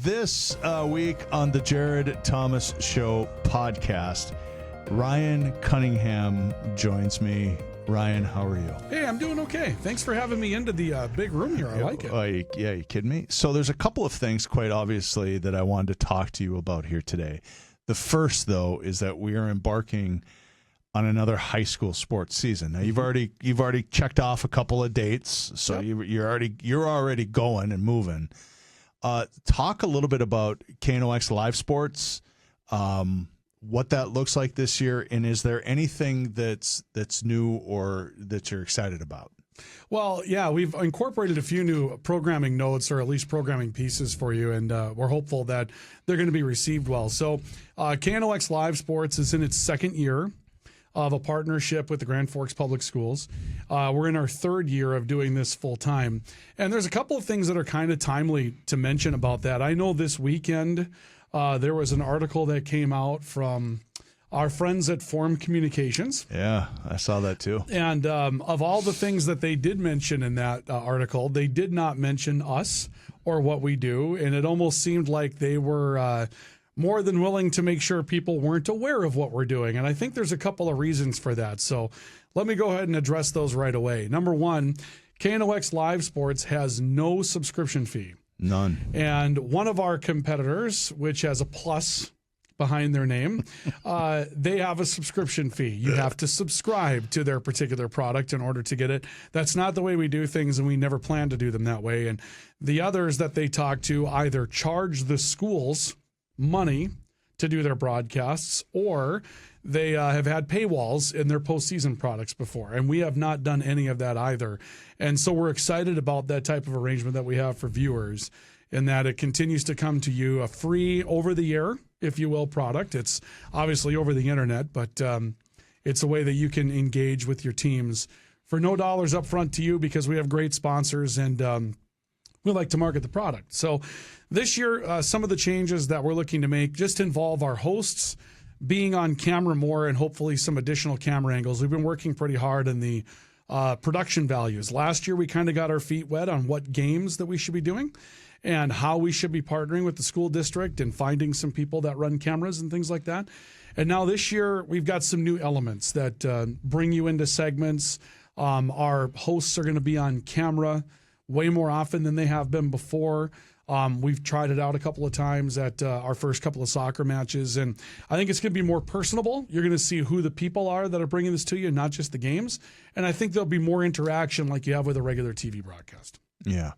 This week on the Jarrod Thomas Show podcast, Ryan Cunningham joins me. Ryan, how are you? Hey, I'm doing okay. Thanks for having me into the big room here. I like it. Yeah, you kidding me? So there's a couple of things, quite obviously, that I wanted to talk to you about here today. The first, though, is that we are embarking on another high school sports season. Now, you've already checked off a couple of dates, so yep. you're already going and moving. Talk a little bit about KNOX Live Sports, what that looks like this year, and is there anything that's new or that you're excited about? Well, yeah, we've incorporated a few new programming notes, or at least programming pieces for you, and we're hopeful that they're going to be received well. So KNOX Live Sports is in its second year of a partnership with the Grand Forks Public Schools. We're in our third year of doing this full time. And there's a couple of things that are kind of timely to mention about that. I know this weekend there was an article that came out from our friends at Forum Communications. Yeah, I saw that too. And of all the things that they did mention in that article, they did not mention us or what we do. And it almost seemed like they were more than willing to make sure people weren't aware of what we're doing. And I think there's a couple of reasons for that. So let me go ahead and address those right away. Number one, KNOX Live Sports has no subscription fee. None. And one of our competitors, which has a plus behind their name, they have a subscription fee. You have to subscribe to their particular product in order to get it. That's not the way we do things, and we never plan to do them that way. And the others that they talk to either charge the schools money to do their broadcasts, or they have had paywalls in their postseason products before, and we have not done any of that either. And so we're excited about that type of arrangement that we have for viewers, in that it continues to come to you a free over-the-air, if you will, product. It's obviously over the internet, but it's a way that you can engage with your teams for no dollars up front to you, because we have great sponsors and we like to market the product. So this year, some of the changes that we're looking to make just involve our hosts being on camera more, and hopefully some additional camera angles. We've been working pretty hard in the production values. Last year, we kind of got our feet wet on what games that we should be doing and how we should be partnering with the school district and finding some people that run cameras and things like that. And now this year, we've got some new elements that bring you into segments. Our hosts are going to be on camera way more often than they have been before. We've tried it out a couple of times at our first couple of soccer matches, and I think it's going to be more personable. You're going to see who the people are that are bringing this to you, not just the games. And I think there'll be more interaction like you have with a regular TV broadcast. Yeah.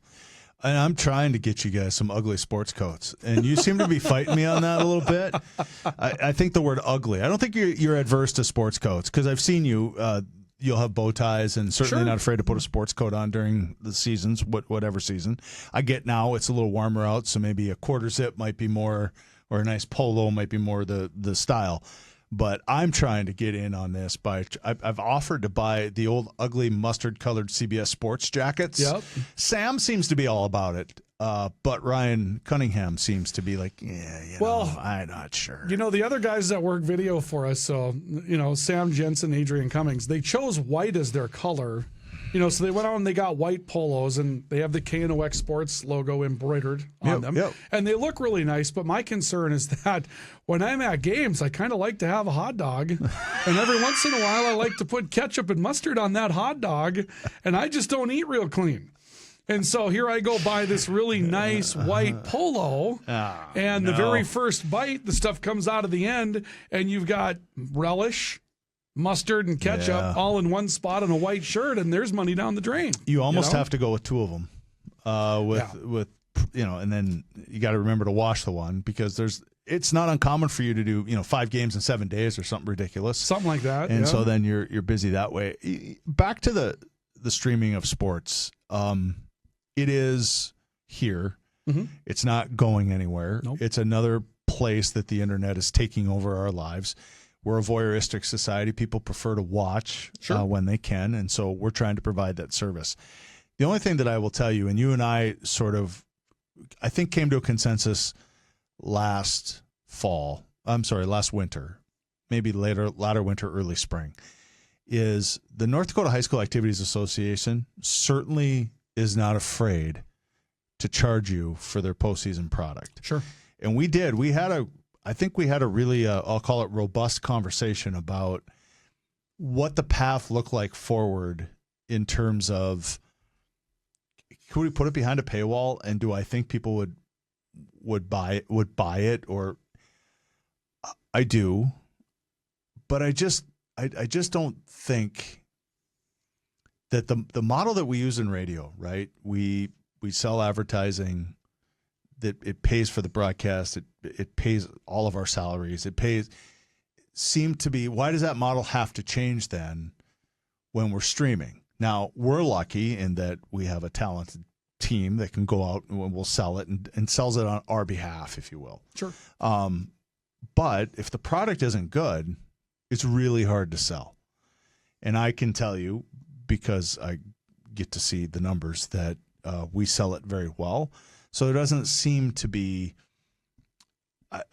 And I'm trying to get you guys some ugly sports coats, and you seem to be fighting me on that a little bit. I think the word ugly, I don't think you're adverse to sports coats, because I've seen you you'll have bow ties, and certainly not afraid to put a sports coat on during the seasons, whatever season. I get now it's a little warmer out, so maybe a quarter zip might be more, or a nice polo might be more the style. But I'm trying to get in on this I've offered to buy the old ugly mustard-colored CBS sports jackets. Yep. Sam seems to be all about it. But Ryan Cunningham seems to be like, I'm not sure. You know, the other guys that work video for us, so, Sam Jensen, Adrian Cummings, they chose white as their color. So they went out and they got white polos, and they have the KNOX Sports logo embroidered on them. Yep. And they look really nice, but my concern is that when I'm at games, I kind of like to have a hot dog. And every once in a while, I like to put ketchup and mustard on that hot dog, and I just don't eat real clean. And so here I go buy this really nice white polo, and the very first bite, the stuff comes out of the end, and you've got relish, mustard, and ketchup all in one spot on a white shirt, and there's money down the drain. You almost have to go with two of them, and then you got to remember to wash the one, because it's not uncommon for you to do 5 games in 7 days or something ridiculous, something like that, and so then you're busy that way. Back to the streaming of sports. It is here. Mm-hmm. It's not going anywhere. Nope. It's another place that the internet is taking over our lives. We're a voyeuristic society. People prefer to watch when they can, and so we're trying to provide that service. The only thing that I will tell you, and you and I I think came to a consensus last winter, maybe latter winter, early spring, is the North Dakota High School Activities Association certainly is not afraid to charge you for their postseason product. Sure. And we did. I think we had a really, I'll call it robust conversation about what the path looked like forward in terms of, could we put it behind a paywall, and do I think people would buy it, or I do, but I just don't think that the model that we use in radio, right? We sell advertising that it pays for the broadcast, it pays all of our salaries, seemed to be, why does that model have to change then when we're streaming? Now, we're lucky in that we have a talented team that can go out and we'll sell it and sells it on our behalf, if you will. Sure. But if the product isn't good, it's really hard to sell. And I can tell you, because I get to see the numbers, that we sell it very well. So there doesn't seem to be,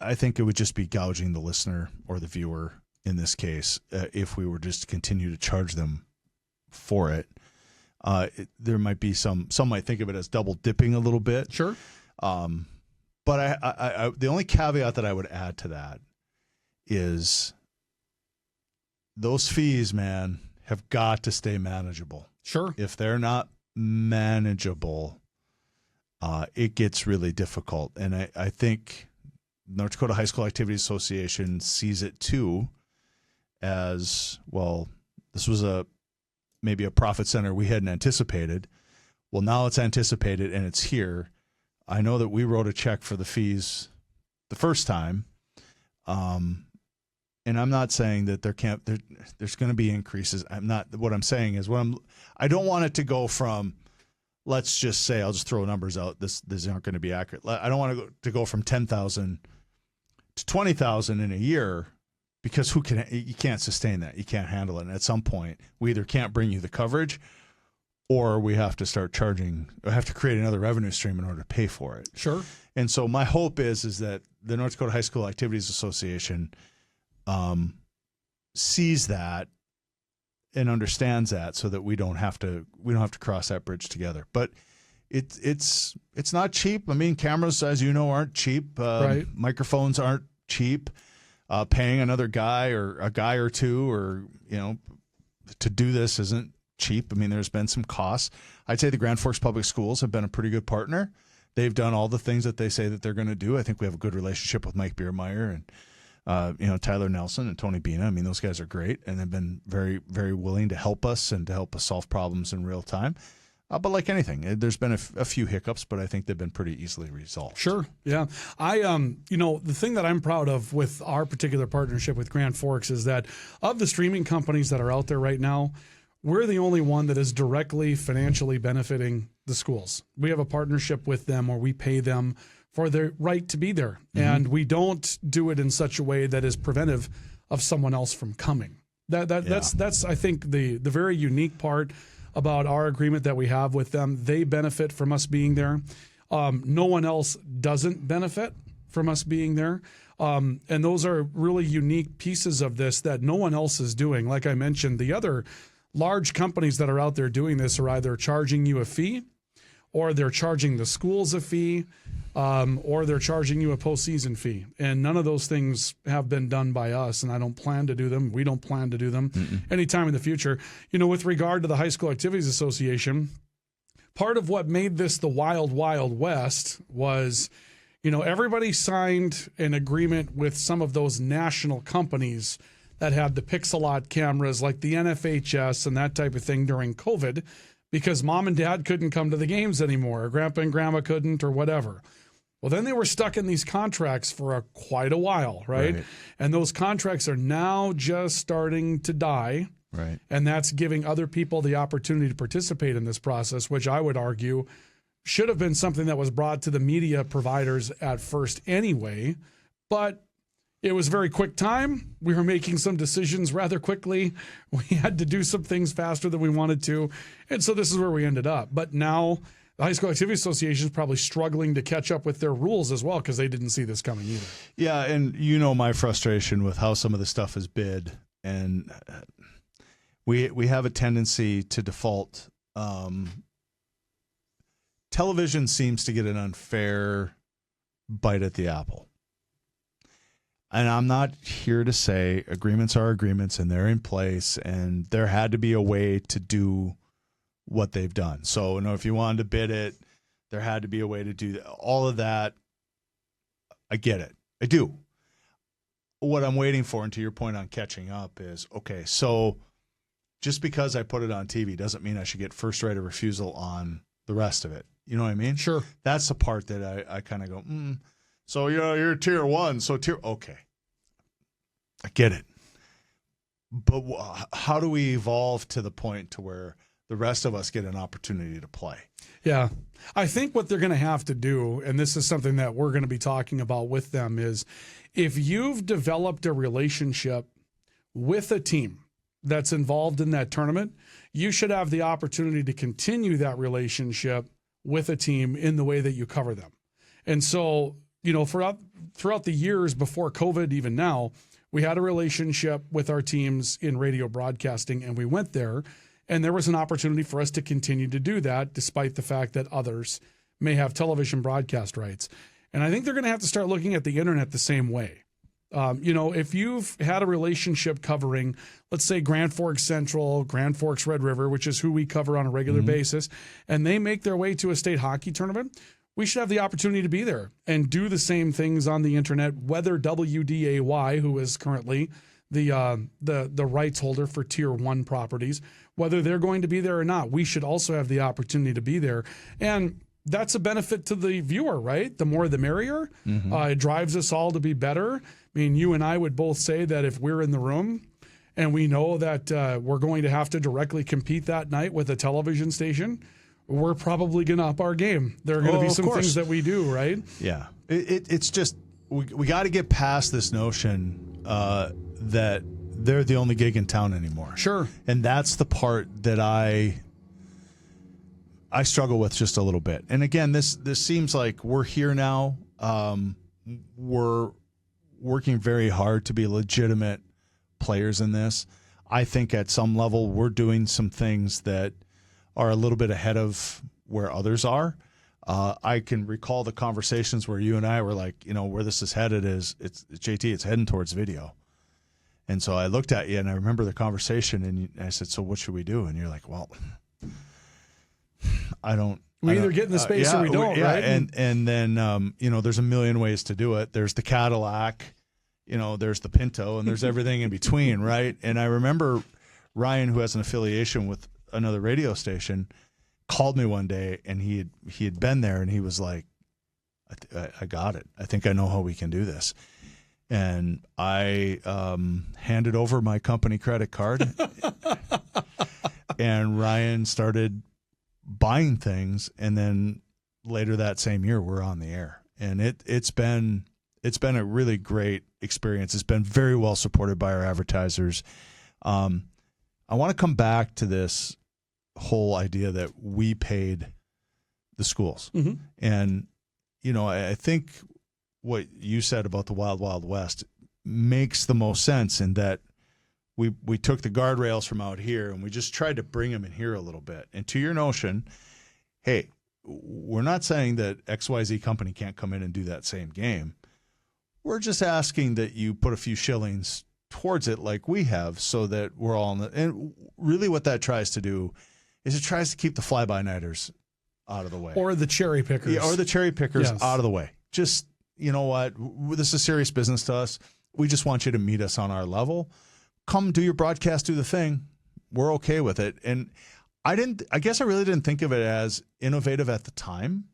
I think it would just be gouging the listener or the viewer in this case if we were just to continue to charge them for it. There might be some might think of it as double dipping a little bit. Sure. But I the only caveat that I would add to that is those fees, man, have got to stay manageable. Sure. If they're not manageable, it gets really difficult. And I think North Dakota High School Activities Association sees it too as, well, this was maybe a profit center we hadn't anticipated. Well, now it's anticipated and it's here. I know that we wrote a check for the fees the first time. And I'm not saying that there's going to be increases. What I'm saying is I don't want it to go from, let's just say, I'll just throw numbers out. These aren't going to be accurate. I don't want to go from 10,000 to 20,000 in a year, because you can't sustain that. You can't handle it. And at some point, we either can't bring you the coverage, or we have to start charging, or have to create another revenue stream in order to pay for it. Sure. And so my hope is that the North Dakota High School Activities Association sees that and understands that, so that we don't have to cross that bridge together. But it's not cheap. I mean, cameras, as you know, aren't cheap. Right. Microphones aren't cheap. Paying another guy or a guy or two, or to do this isn't cheap. I mean, there's been some costs. I'd say the Grand Forks Public Schools have been a pretty good partner. They've done all the things that they say that they're going to do. I think we have a good relationship with Mike Biermeyer and Tyler Nelson and Tony Bina. I mean, those guys are great, and they've been very, very willing to help us and to help us solve problems in real time. But like anything, there's been a few hiccups, but I think they've been pretty easily resolved. Sure. Yeah. The thing that I'm proud of with our particular partnership with Grand Forks is that of the streaming companies that are out there right now, we're the only one that is directly financially benefiting the schools. We have a partnership with them where we pay them for their right to be there. Mm-hmm. And we don't do it in such a way that is preventive of someone else from coming. That's I think the very unique part about our agreement that we have with them. They benefit from us being there. No one else doesn't benefit from us being there. And those are really unique pieces of this that no one else is doing. Like I mentioned, the other large companies that are out there doing this are either charging you a fee, or they're charging the schools a fee, or they're charging you a postseason fee. And none of those things have been done by us, and I don't plan to do them. We don't plan to do them anytime in the future. With regard to the High School Activities Association, part of what made this the wild, wild west was, everybody signed an agreement with some of those national companies that had the Pixelot cameras, like the NFHS and that type of thing during COVID, because mom and dad couldn't come to the games anymore, or grandpa and grandma couldn't, or whatever. Well, then they were stuck in these contracts for quite a while, right? And those contracts are now just starting to die. Right. And that's giving other people the opportunity to participate in this process, which I would argue should have been something that was brought to the media providers at first anyway. But it was very quick time. We were making some decisions rather quickly. We had to do some things faster than we wanted to. And so this is where we ended up. But now the High School Activity Association is probably struggling to catch up with their rules as well, because they didn't see this coming either. Yeah, and my frustration with how some of the stuff is bid. And we have a tendency to default television seems to get an unfair bite at the apple. And I'm not here to say agreements are agreements and they're in place, and there had to be a way to do what they've done. So, if you wanted to bid it, there had to be a way to do all of that. I get it. I do. What I'm waiting for, and to your point on catching up, is, okay, so just because I put it on TV doesn't mean I should get first right of refusal on the rest of it. You know what I mean? Sure. That's the part that I kind of go, So, you're tier 1. So okay. I get it. But how do we evolve to the point to where the rest of us get an opportunity to play? Yeah. I think what they're going to have to do, and this is something that we're going to be talking about with them, is if you've developed a relationship with a team that's involved in that tournament, you should have the opportunity to continue that relationship with a team in the way that you cover them. And so, throughout the years before COVID, even now, we had a relationship with our teams in radio broadcasting, and we went there, and there was an opportunity for us to continue to do that despite the fact that others may have television broadcast rights. And I think they're going to have to start looking at the internet the same way. If you've had a relationship covering, let's say, Grand Forks Central, Grand Forks Red River, which is who we cover on a regular basis, and they make their way to a state hockey tournament, we should have the opportunity to be there and do the same things on the internet, whether WDAY, who is currently the rights holder for Tier 1 properties, whether they're going to be there or not. We should also have the opportunity to be there. And that's a benefit to the viewer, right? The more the merrier. It drives us all to be better. I mean, you and I would both say that if we're in the room and we know that we're going to have to directly compete that night with a television station, we're probably going to up our game. There are going to be some things that we do, right? Yeah. It's just, we got to get past this notion that they're the only gig in town anymore. Sure. And that's the part that I struggle with just a little bit. And again, this seems like we're here now. We're working very hard to be legitimate players in this. I think at some level we're doing some things that are a little bit ahead of where others are. I can recall the conversations where you and I were like, where this is headed is it's JT, it's heading towards video. And so I looked at you and I remember the conversation and I said, so what should we do? And you're like, well, we either get in the space or we don't, right? And then, there's a million ways to do it. There's the Cadillac, there's the Pinto, and there's everything in between, right? And I remember Ryan, who has an affiliation with another radio station, called me one day, and he had been there, and he was like, I got it. I think I know how we can do this. And I handed over my company credit card, and Ryan started buying things, and then later that same year we're on the air, and it's been a really great experience. It's been very well supported by our advertisers. I want to come back to this whole idea that we paid the schools, and I think what you said about the Wild Wild West makes the most sense in that we took the guardrails from out here and we just tried to bring them in here a little bit. And to your notion, hey, we're not saying that XYZ company can't come in and do that same game. We're just asking that you put a few shillings towards it like we have so that we're all in the – and really what that tries to do is it tries to keep the fly-by-nighters out of the way. Or the cherry pickers. Yeah, or the cherry pickers out of the way. Just, you know what, this is serious business to us. We just want you to meet us on our level. Come do your broadcast, do the thing. We're okay with it. And I guess I really didn't think of it as innovative at the time,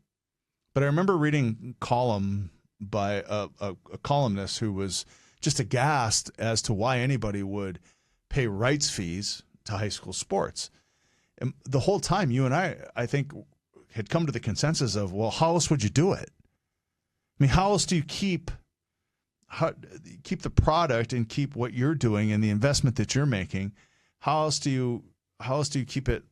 but I remember reading a column by a columnist who was just aghast as to why anybody would pay rights fees to high school sports. And the whole time you and I think, had come to the consensus of, well, how else would you do it? I mean, how else do you keep the product and keep what you're doing and the investment that you're making? How else do you keep it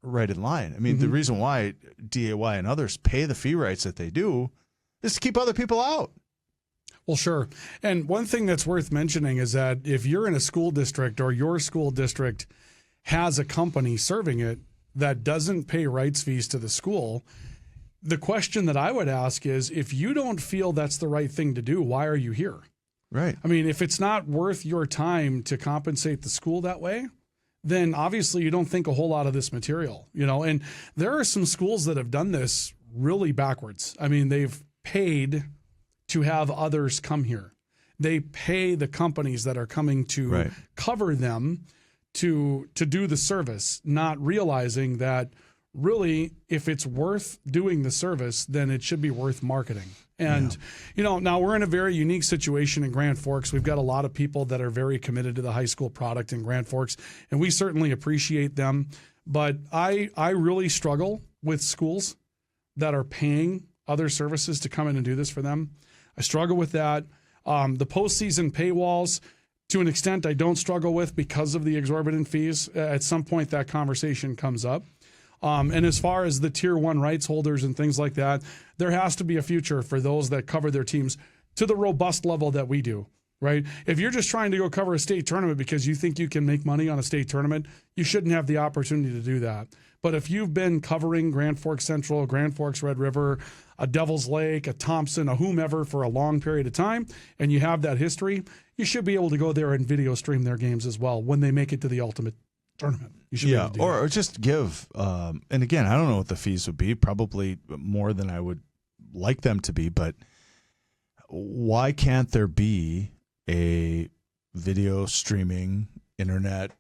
right in line? I mean, the reason why DAY and others pay the fee rights that they do is to keep other people out. Well, sure. And one thing that's worth mentioning is that if you're in a school district or your school district has a company serving it that doesn't pay rights fees to the school, the question that I would ask is, if you don't feel that's the right thing to do, why are you here? Right. I mean, if it's not worth your time to compensate the school that way, then obviously you don't think a whole lot of this material, and there are some schools that have done this really backwards. I mean, they've paid to have others come here. They pay the companies that are coming to cover them to do the service, not realizing that really, if it's worth doing the service, then it should be worth marketing. And, now we're in a very unique situation in Grand Forks. We've got a lot of people that are very committed to the high school product in Grand Forks, and we certainly appreciate them. But I really struggle with schools that are paying other services to come in and do this for them. I struggle with that. The postseason paywalls, to an extent, I don't struggle with because of the exorbitant fees. At some point, that conversation comes up. And as far as the Tier 1 rights holders and things like that, there has to be a future for those that cover their teams to the robust level that we do, right? If you're just trying to go cover a state tournament because you think you can make money on a state tournament, you shouldn't have the opportunity to do that. But if you've been covering Grand Forks Central, Grand Forks Red River, a Devil's Lake, a Thompson, a whomever for a long period of time, and you have that history, you should be able to go there and video stream their games as well when they make it to the ultimate tournament. You should be able to do or just give. And again, I don't know what the fees would be. Probably more than I would like them to be. But why can't there be a video streaming internet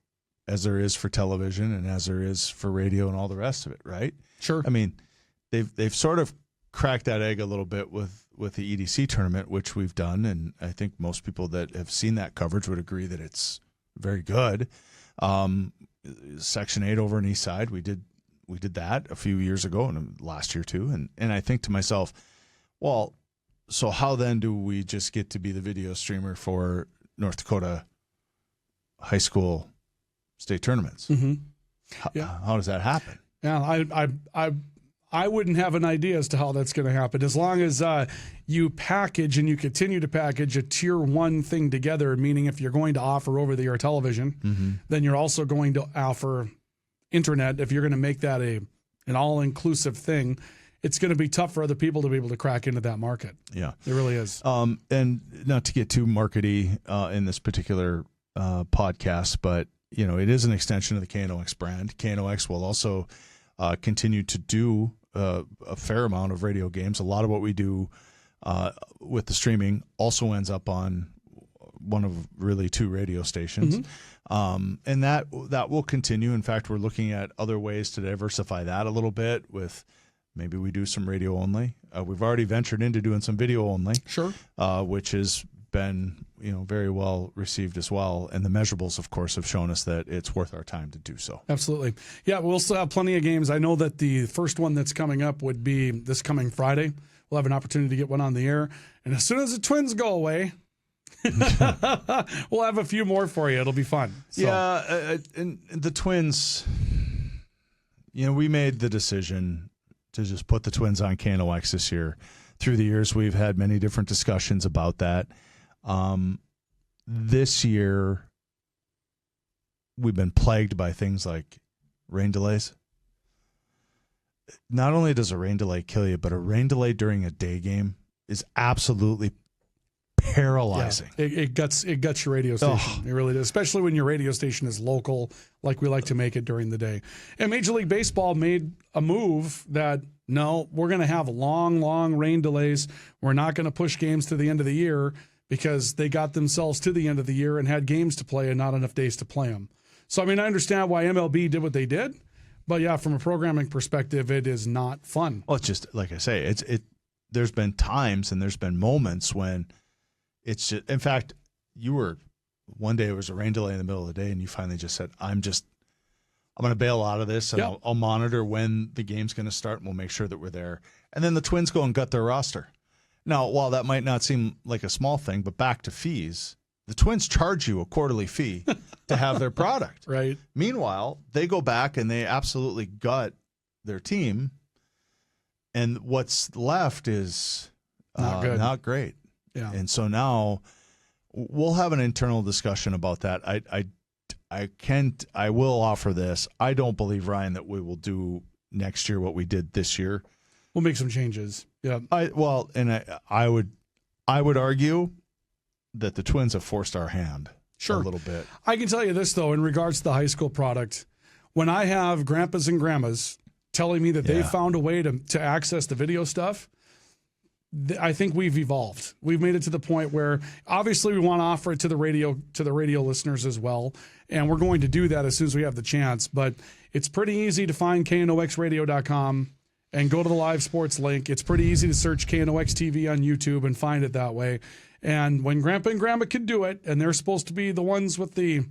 as there is for television and as there is for radio and all the rest of it? Right? Sure. I mean, they've sort of cracked that egg a little bit with the EDC tournament, which we've done, and I think most people that have seen that coverage would agree that it's very good. Section 8 over in East Side, we did that a few years ago and last year too, and I think to myself, well, so how then do we just get to be the video streamer for North Dakota high school state tournaments? Mm-hmm. How does that happen? Yeah, I wouldn't have an idea as to how that's going to happen. As long as you package and you continue to package a Tier 1 thing together, meaning if you're going to offer over-the-air television, then you're also going to offer internet. If you're going to make that an all-inclusive thing, it's going to be tough for other people to be able to crack into that market. Yeah. It really is. And not to get too markety in this particular podcast, but it is an extension of the KNOX brand. KNOX will also continue to do a fair amount of radio games. A lot of what we do with the streaming also ends up on one of really two radio stations. And that will continue. In fact, we're looking at other ways to diversify that a little bit with maybe we do some radio only. We've already ventured into doing some video only. Sure. Which has been very well received as well, and the measurables, of course, have shown us that it's worth our time to do so. Absolutely. Yeah, we'll still have plenty of games. I know that the first one that's coming up would be this coming Friday. We'll have an opportunity to get one on the air, and as soon as the Twins go away, we'll have a few more for you. It'll be fun. So. Yeah, and the Twins, we made the decision to just put the Twins on KNOX this year. Through the years, we've had many different discussions about that. This year, we've been plagued by things like rain delays. Not only does a rain delay kill you, but a rain delay during a day game is absolutely paralyzing. Yeah, it guts your radio station. It really does, especially when your radio station is local, like we like to make it during the day. And Major League Baseball made a move that, no, we're going to have long rain delays. We're not going to push games to the end of the year because they got themselves to the end of the year and had games to play and not enough days to play them. So, I mean, I understand why MLB did what they did, but yeah, from a programming perspective, it is not fun. Well, it's just, like I say, there's been times and there's been moments when it's just, in fact, one day it was a rain delay in the middle of the day and you finally just said, I'm going to bail out of this and I'll monitor when the game's going to start and we'll make sure that we're there. And then the Twins go and gut their roster. Now, while that might not seem like a small thing, but back to fees, the Twins charge you a quarterly fee to have their product. Right. Meanwhile, they go back and they absolutely gut their team. And what's left is not great. Yeah. And so now we'll have an internal discussion about that. I will offer this. I don't believe, Ryan, that we will do next year what we did this year We'll make some changes. Yeah. I would argue that the Twins have forced our hand a little bit. I can tell you this, though, in regards to the high school product, when I have grandpas and grandmas telling me that they found a way to access the video stuff, I think we've evolved. We've made it to the point where obviously we want to offer it to the radio listeners as well, and we're going to do that as soon as we have the chance. But it's pretty easy to find knoxradio.com and go to the live sports link. It's pretty easy to search KNOX TV on YouTube and find it that way. And when Grandpa and Grandma can do it, and they're supposed to be the ones with the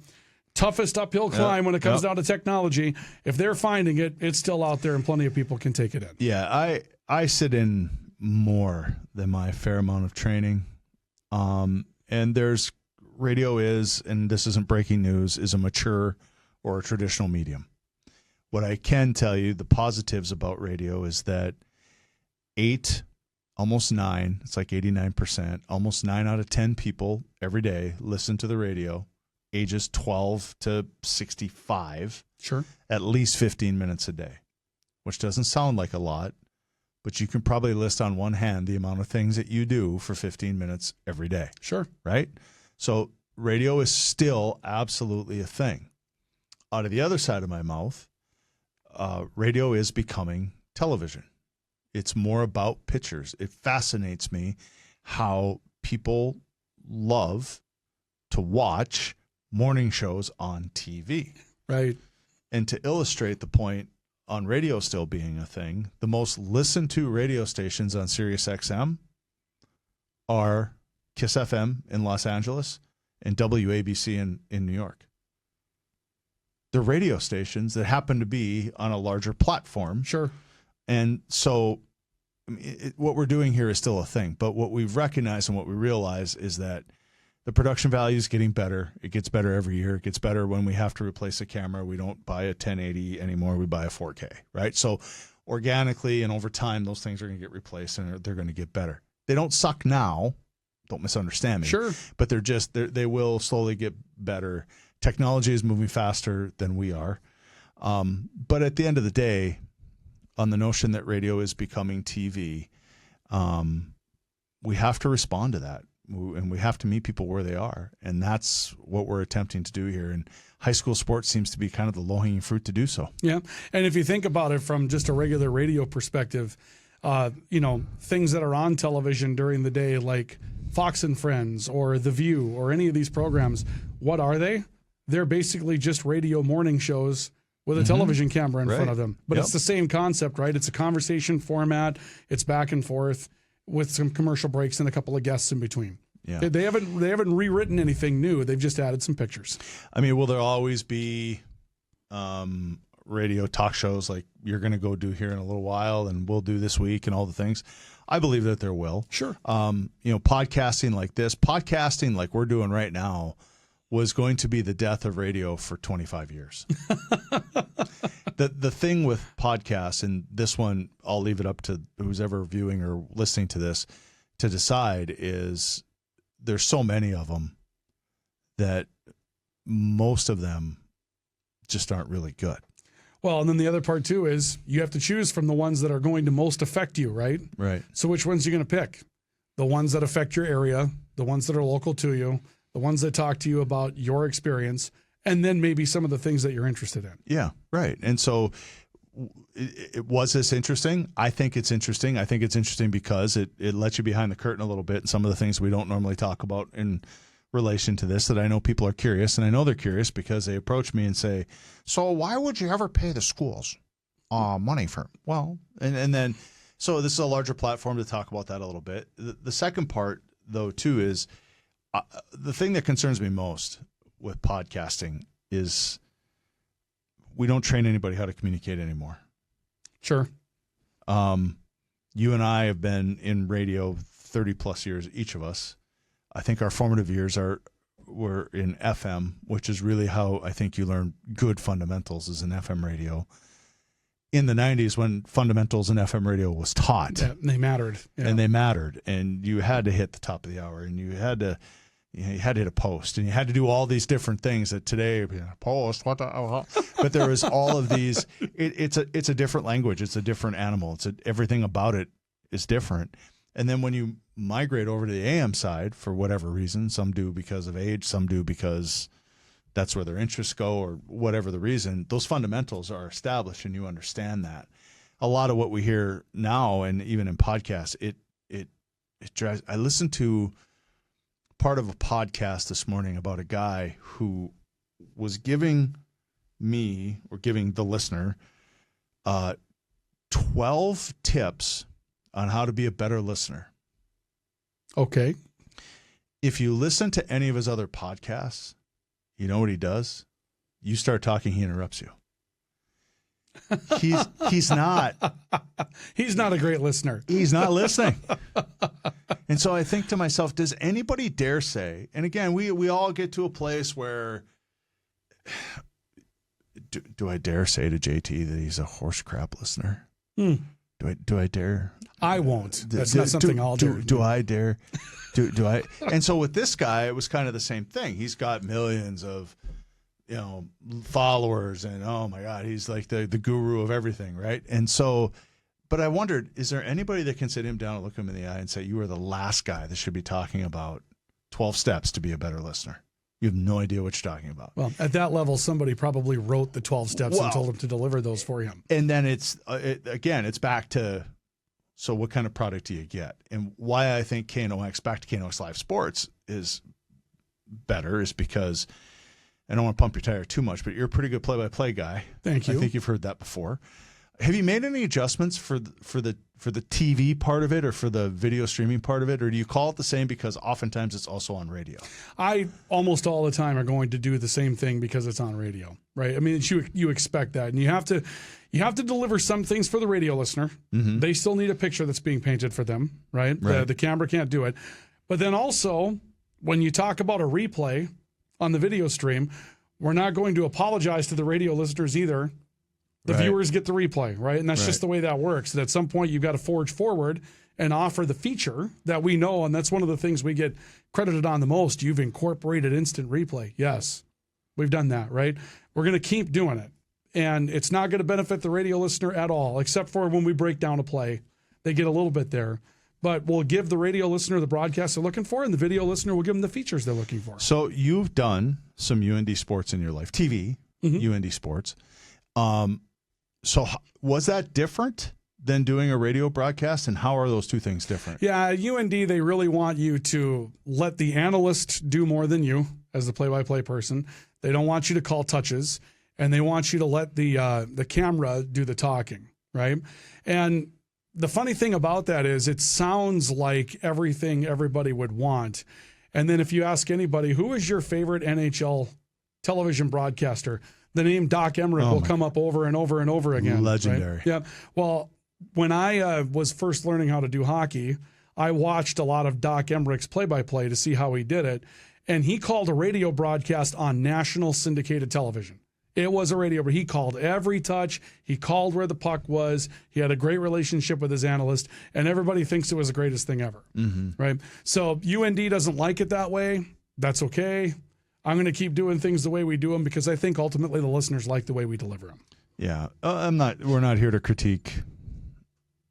toughest uphill climb when it comes down to technology, if they're finding it, it's still out there and plenty of people can take it in. Yeah, I sit in more than my fair amount of training. And radio is, and this isn't breaking news, is a mature or a traditional medium. What I can tell you, the positives about radio is that almost 9, it's like 89%, almost 9 out of 10 people every day listen to the radio, ages 12 to 65, at least 15 minutes a day, which doesn't sound like a lot, but you can probably list on one hand the amount of things that you do for 15 minutes every day. Sure. Right? So radio is still absolutely a thing. Out of the other side of my mouth, radio is becoming television. It's more about pictures. It fascinates me how people love to watch morning shows on TV. Right. And to illustrate the point on radio still being a thing, the most listened to radio stations on Sirius XM are Kiss FM in Los Angeles and WABC in New York. They're radio stations that happen to be on a larger platform. Sure. And so what we're doing here is still a thing. But what we've recognized and what we realize is that the production value is getting better. It gets better every year. It gets better when we have to replace a camera. We don't buy a 1080 anymore. We buy a 4K, right? So organically and over time, those things are going to get replaced and they're going to get better. They don't suck now. Don't misunderstand me. Sure. But they will slowly get better. Technology is moving faster than we are. But at the end of the day, on the notion that radio is becoming TV, we have to respond to that. And we have to meet people where they are. And that's what we're attempting to do here. And high school sports seems to be kind of the low-hanging fruit to do so. Yeah. And if you think about it from just a regular radio perspective, things that are on television during the day, like Fox and Friends or The View or any of these programs, what are they? They're basically just radio morning shows with a television camera in front of them. But it's the same concept, right? It's a conversation format. It's back and forth with some commercial breaks and a couple of guests in between. Yeah. They haven't rewritten anything new. They've just added some pictures. I mean, will there always be radio talk shows like you're going to go do here in a little while and we'll do this week and all the things? I believe that there will. Sure. Podcasting like we're doing right now was going to be the death of radio for 25 years. The thing with podcasts, and this one I'll leave it up to who's ever viewing or listening to this to decide, is there's so many of them that most of them just aren't really good. Well, and then the other part too is you have to choose from the ones that are going to most affect you, right? Right. So which ones are you going to pick? The ones that affect your area, the ones that are local to you, the ones that talk to you about your experience, and then maybe some of the things that you're interested in. Yeah, right. And so was this interesting? I think it's interesting. I think it's interesting because it lets you behind the curtain a little bit and some of the things we don't normally talk about in relation to this that I know people are curious, and I know they're curious because they approach me and say, so why would you ever pay the schools money for? Well, and then, so this is a larger platform to talk about that a little bit. The second part, though, too, is the thing that concerns me most with podcasting is we don't train anybody how to communicate anymore. Sure. You and I have been in radio 30 plus years, each of us. I think our formative years were in FM, which is really how I think you learn good fundamentals is in FM radio. In the 90s, when fundamentals in FM radio was taught. Yeah, they mattered. Yeah. And they mattered. And you had to hit the top of the hour, and you had to you had to hit a post, and you had to do all these different things that today, post, what the, but there was all of these. It's a different language. It's a different animal. Everything about it is different. And then when you migrate over to the AM side, for whatever reason, some do because of age, some do because that's where their interests go, or whatever the reason, those fundamentals are established and you understand that. A lot of what we hear now, and even in podcasts, it drives. I listened to part of a podcast this morning about a guy who was giving me, or giving the listener, 12 tips on how to be a better listener. Okay. If you listen to any of his other podcasts, you know what he does? You start talking, he interrupts you. He's not a great listener. He's not listening. And so I think to myself, does anybody dare say, and again, we all get to a place where, do I dare say to JT that he's a horse crap listener? Do I dare? I won't. That's not something I'll do. Do I dare? Do I? And so with this guy, it was kind of the same thing. He's got millions of followers, and oh my God, he's like the guru of everything, right? And so, but I wondered, is there anybody that can sit him down and look him in the eye and say, you are the last guy that should be talking about 12 steps to be a better listener? You have no idea what you're talking about. Well, at that level, somebody probably wrote the 12 steps and told him to deliver those for him. And then it's back to, so what kind of product do you get? And why I think KNOX, back to KNOX Live Sports, is better is because, I don't want to pump your tire too much, but you're a pretty good play-by-play guy. Thank you. I think you've heard that before. Have you made any adjustments for the TV part of it, or for the video streaming part of it, or do you call it the same because oftentimes it's also on radio? I almost all the time are going to do the same thing because it's on radio, right? I mean, you expect that, and you have to deliver some things for the radio listener. Mm-hmm. They still need a picture that's being painted for them, right? The camera can't do it. But then also, when you talk about a replay on the video stream, we're not going to apologize to the radio listeners either. The viewers get the replay, right? And that's just the way that works. And at some point, you've got to forge forward and offer the feature that we know, and that's one of the things we get credited on the most. You've incorporated instant replay. Yes, we've done that, right? We're going to keep doing it. And it's not going to benefit the radio listener at all, except for when we break down a play. They get a little bit there. But we'll give the radio listener the broadcast they're looking for, and the video listener will give them the features they're looking for. So you've done some UND sports in your life, TV, UND sports. So was that different than doing a radio broadcast, and how are those two things different? Yeah, UND, they really want you to let the analyst do more than you as the play-by-play person. They don't want you to call touches, and they want you to let the camera do the talking, right? And the funny thing about that is it sounds like everything everybody would want. And then if you ask anybody, who is your favorite NHL television broadcaster, the name Doc Emmerich will come up over and over and over again. Legendary. Right? Yeah. Well, when I was first learning how to do hockey, I watched a lot of Doc Emmerich's play-by-play to see how he did it. And he called a radio broadcast on national syndicated television. It was a radio, but he called every touch. He called where the puck was. He had a great relationship with his analyst, and everybody thinks it was the greatest thing ever, right? So UND doesn't like it that way. That's okay. I'm going to keep doing things the way we do them because I think ultimately the listeners like the way we deliver them. Yeah, we're not here to critique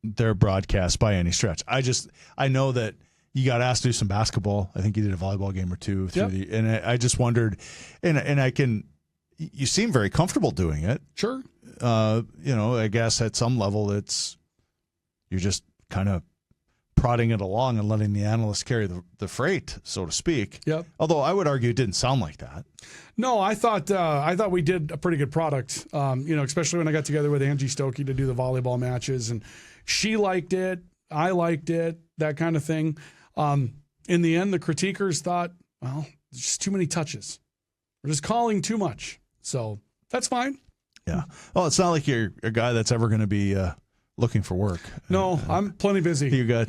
their broadcast by any stretch. I know that you got asked to do some basketball. I think you did a volleyball game or two through and I just wondered, and you seem very comfortable doing it. Sure. I guess at some level you're just kind of prodding it along and letting the analyst carry the freight, so to speak. Yep. Although I would argue it didn't sound like that. No, I thought we did a pretty good product. Especially when I got together with Angie Stokey to do the volleyball matches, and she liked it, I liked it, that kind of thing. In the end, the critiquers thought, well, there's just too many touches. We're just calling too much. So that's fine. Yeah. Well, it's not like you're a guy that's ever going to be looking for work. No, I'm plenty busy. You got,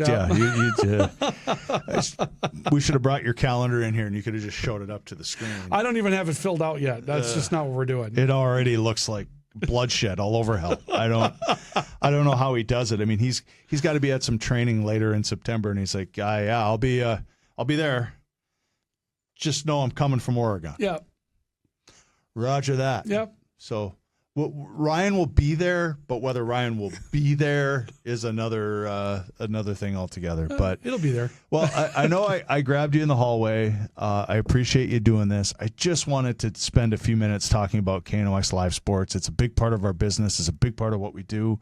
we should have brought your calendar in here and you could have just showed it up to the screen. I don't even have it filled out yet. That's just not what we're doing. It already looks like bloodshed all over hell. I don't know how he does it. I mean, he's got to be at some training later in September, and he's like, yeah, I'll be there. just know I'm coming from Oregon. Yeah. Roger that. Yep. So Ryan will be there, but whether Ryan will be there is another thing altogether. But it'll be there. Well, I know I grabbed you in the hallway. I appreciate you doing this. I just wanted to spend a few minutes talking about KNOX Live Sports. It's a big part of our business. It's a big part of what we do.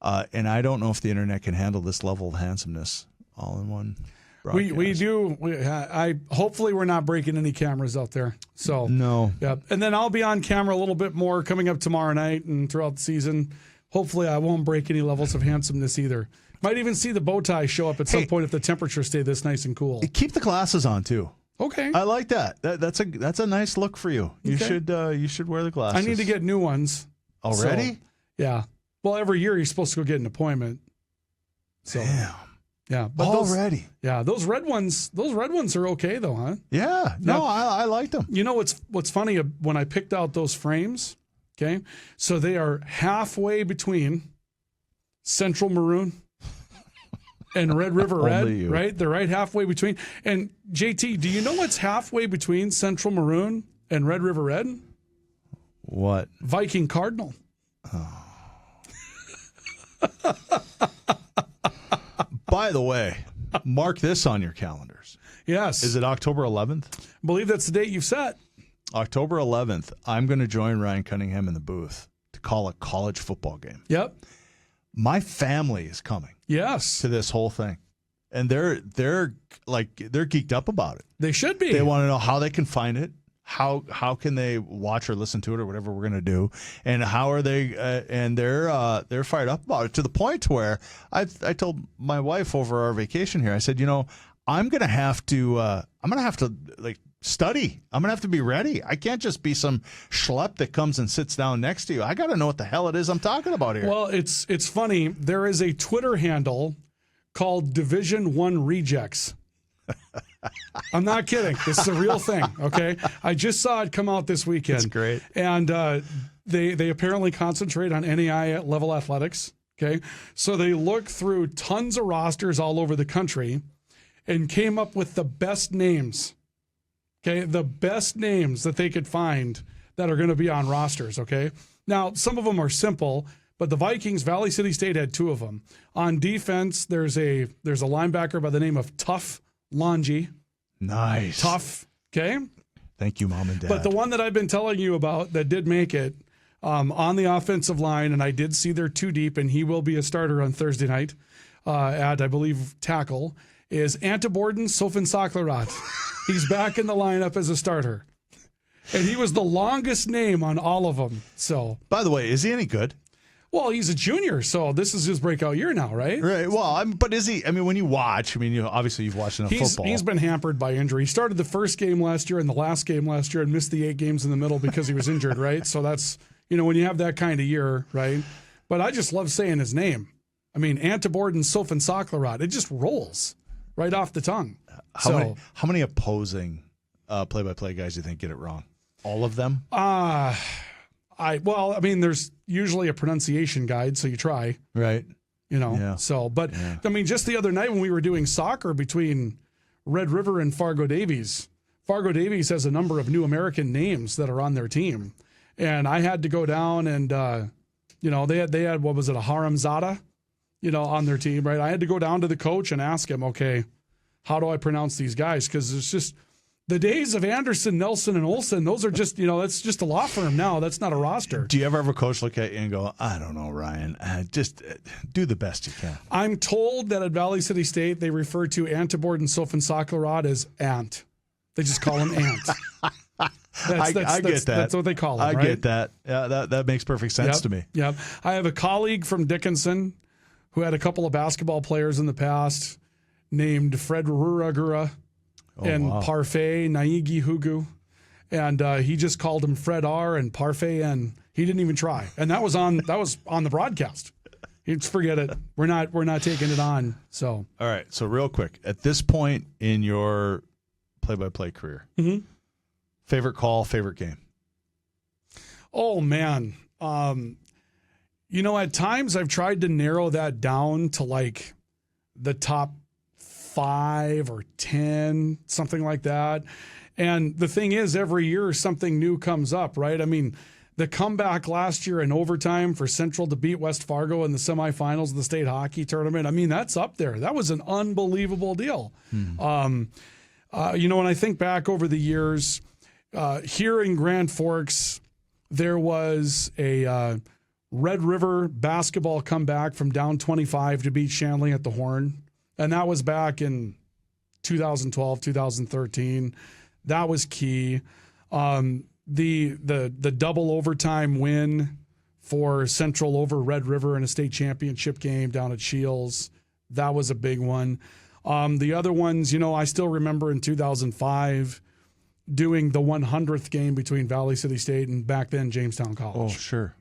And I don't know if the internet can handle this level of handsomeness all in one broadcast. We do. Hopefully we're not breaking any cameras out there. So no. Yeah. And then I'll be on camera a little bit more coming up tomorrow night and throughout the season. Hopefully I won't break any levels of handsomeness either. Might even see the bow tie show up at some point if the temperatures stay this nice and cool. Keep the glasses on too. Okay. I like that. That's a nice look for you. You should wear the glasses. I need to get new ones. Already? So, yeah. Well, every year you're supposed to go get an appointment. So damn. Yeah, but already. Those red ones are okay though, huh? Yeah. No, I like them. You know what's funny when I picked out those frames, okay? So they are halfway between Central Maroon and Red River Red, right? They're right halfway between. And JT, do you know what's halfway between Central Maroon and Red River Red? What? Viking Cardinal. Oh. By the way, mark this on your calendars. Yes. Is it October 11th? I believe that's the date you've set. October 11th, I'm going to join Ryan Cunningham in the booth to call a college football game. Yep. My family is coming. Yes. To this whole thing. And they're geeked up about it. They should be. They want to know how they can find it. How can they watch or listen to it or whatever we're going to do, and how are they? And they're fired up about it to the point where I told my wife over our vacation here. I said, I'm going to have to study. I'm going to have to be ready. I can't just be some schlep that comes and sits down next to you. I got to know what the hell it is I'm talking about here. Well, it's funny. There is a Twitter handle called Division I Rejects. I'm not kidding. This is a real thing, okay? I just saw it come out this weekend. That's great. And they apparently concentrate on NAI level athletics, okay? So they looked through tons of rosters all over the country and came up with the best names, okay? The best names that they could find that are going to be on rosters, okay? Now, some of them are simple, but the Vikings, Valley City State had two of them. On defense, there's a linebacker by the name of Tough Longy. Nice. Tough. Okay. Thank you, Mom and Dad. But the one that I've been telling you about that did make it on the offensive line, and I did see their two deep, and he will be a starter on Thursday night at, I believe, tackle, is Antiborden Sofinsaklerat. He's back in the lineup as a starter. And he was the longest name on all of them. So, by the way, is he any good? Well, he's a junior, so this is his breakout year now, right? Right. Well, but is he? I mean, when you watch, obviously you've watched enough football. He's been hampered by injury. He started the first game last year and the last game last year and missed the 8 games in the middle because he was injured, right? So that's, when you have that kind of year, right? But I just love saying his name. I mean, Antiborden Sofinsaklerat. It just rolls right off the tongue. How many opposing play-by-play guys do you think get it wrong? All of them? There's usually a pronunciation guide, so you try. Right. Yeah. So, but yeah. I mean, just the other night when we were doing soccer between Red River and Fargo Davies has a number of new American names that are on their team. And I had to go down and, they had, what was it, a Haramzada, on their team, right? I had to go down to the coach and ask him, okay, how do I pronounce these guys? Because it's just the days of Anderson, Nelson, and Olson, those are just, that's just a law firm now. That's not a roster. Do you ever have a coach look at you and go, I don't know, Ryan, just do the best you can? I'm told that at Valley City State, they refer to Antiborden Sofinsaklerat as Ant. They just call him Ant. I get that. That's what they call him, I right? get that. Yeah, that makes perfect sense to me. Yep. I have a colleague from Dickinson who had a couple of basketball players in the past named Fred Ruragura. Parfait Naigi Hugu, and he just called him Fred R and Parfait, and he didn't even try. And that was on the broadcast. Just forget it. We're not taking it on. So all right. So real quick, at this point in your play-by-play career, favorite call, favorite game? Oh man, at times I've tried to narrow that down to like the top 5 or 10, something like that. And the thing is, every year something new comes up, right? I mean, the comeback last year in overtime for Central to beat West Fargo in the semifinals of the state hockey tournament, I mean, that's up there. That was an unbelievable deal. When I think back over the years, here in Grand Forks, there was a Red River basketball comeback from down 25 to beat Shanley at the Horn. And that was back in 2012, 2013. That was key. The double overtime win for Central over Red River in a state championship game down at Shields, that was a big one. The other ones, I still remember in 2005 doing the 100th game between Valley City State and back then Jamestown College. Oh, sure.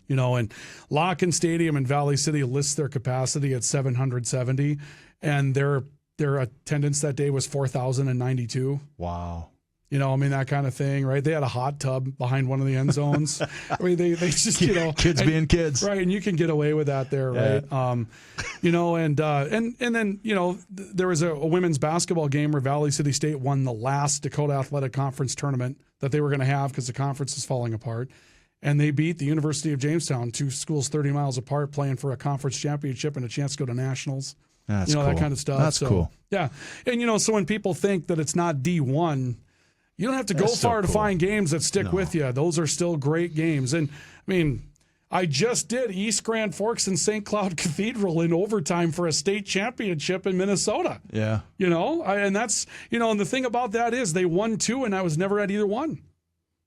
And Locken Stadium in Valley City lists their capacity at 770, and their attendance that day was 4,092. Wow. That kind of thing, right? They had a hot tub behind one of the end zones. I mean, they just, kids being kids, right? And you can get away with that there, right? Yeah. And then there was a women's basketball game where Valley City State won the last Dakota Athletic Conference tournament that they were going to have because the conference is falling apart, and they beat the University of Jamestown, 2 schools 30 miles apart, playing for a conference championship and a chance to go to nationals. That's cool. That kind of stuff. That's cool. Yeah, and so when people think that it's not D1. You don't have to go far to find games that stick with you. Those are still great games. And, I just did East Grand Forks and St. Cloud Cathedral in overtime for a state championship in Minnesota. Yeah. And that's, and the thing about that is they won 2 and I was never at either one.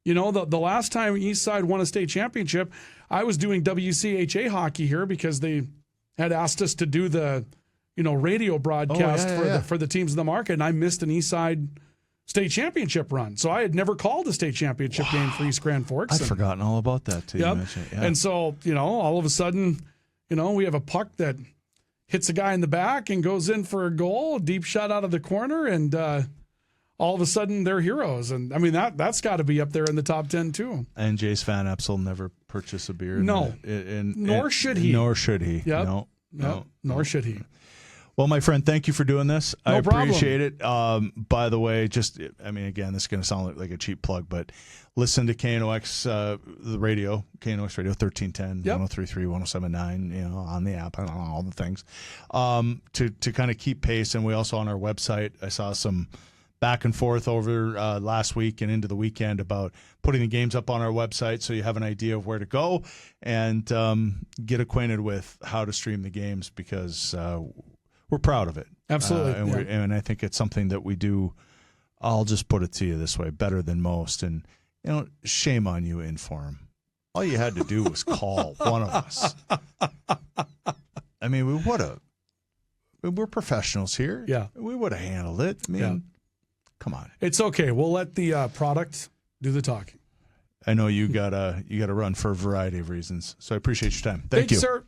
The last time East Side won a state championship, I was doing WCHA hockey here because they had asked us to do the, radio broadcast for the teams in the market, and I missed an East Side state championship run. So I had never called a state championship game for East Grand Forks. I'd forgotten all about that too. Yep. Yeah. And so, all of a sudden, we have a puck that hits a guy in the back and goes in for a goal, a deep shot out of the corner, and all of a sudden they're heroes. And that's got to be up there in the top 10 too. And Jace Van Epsel never purchased a beer. No. Nor should he. Nor should he. Yep. No. Nor should he. Well, my friend, thank you for doing this. I appreciate it. By the way, again, this is going to sound like a cheap plug, but listen to KNOX, the radio, KNOX Radio 1310, 1033, 1079, on the app, and all the things, to kind of keep pace. And we also on our website, I saw some back and forth over last week and into the weekend about putting the games up on our website so you have an idea of where to go and get acquainted with how to stream the games because we're proud of it. Absolutely. And I think it's something that we do, I'll just put it to you this way, better than most. And, shame on you, Inform. All you had to do was call one of us. We're professionals here. Yeah. We would have handled it. Come on. It's okay. We'll let the product do the talking. I know you gotta run for a variety of reasons. So I appreciate your time. Thank you, sir.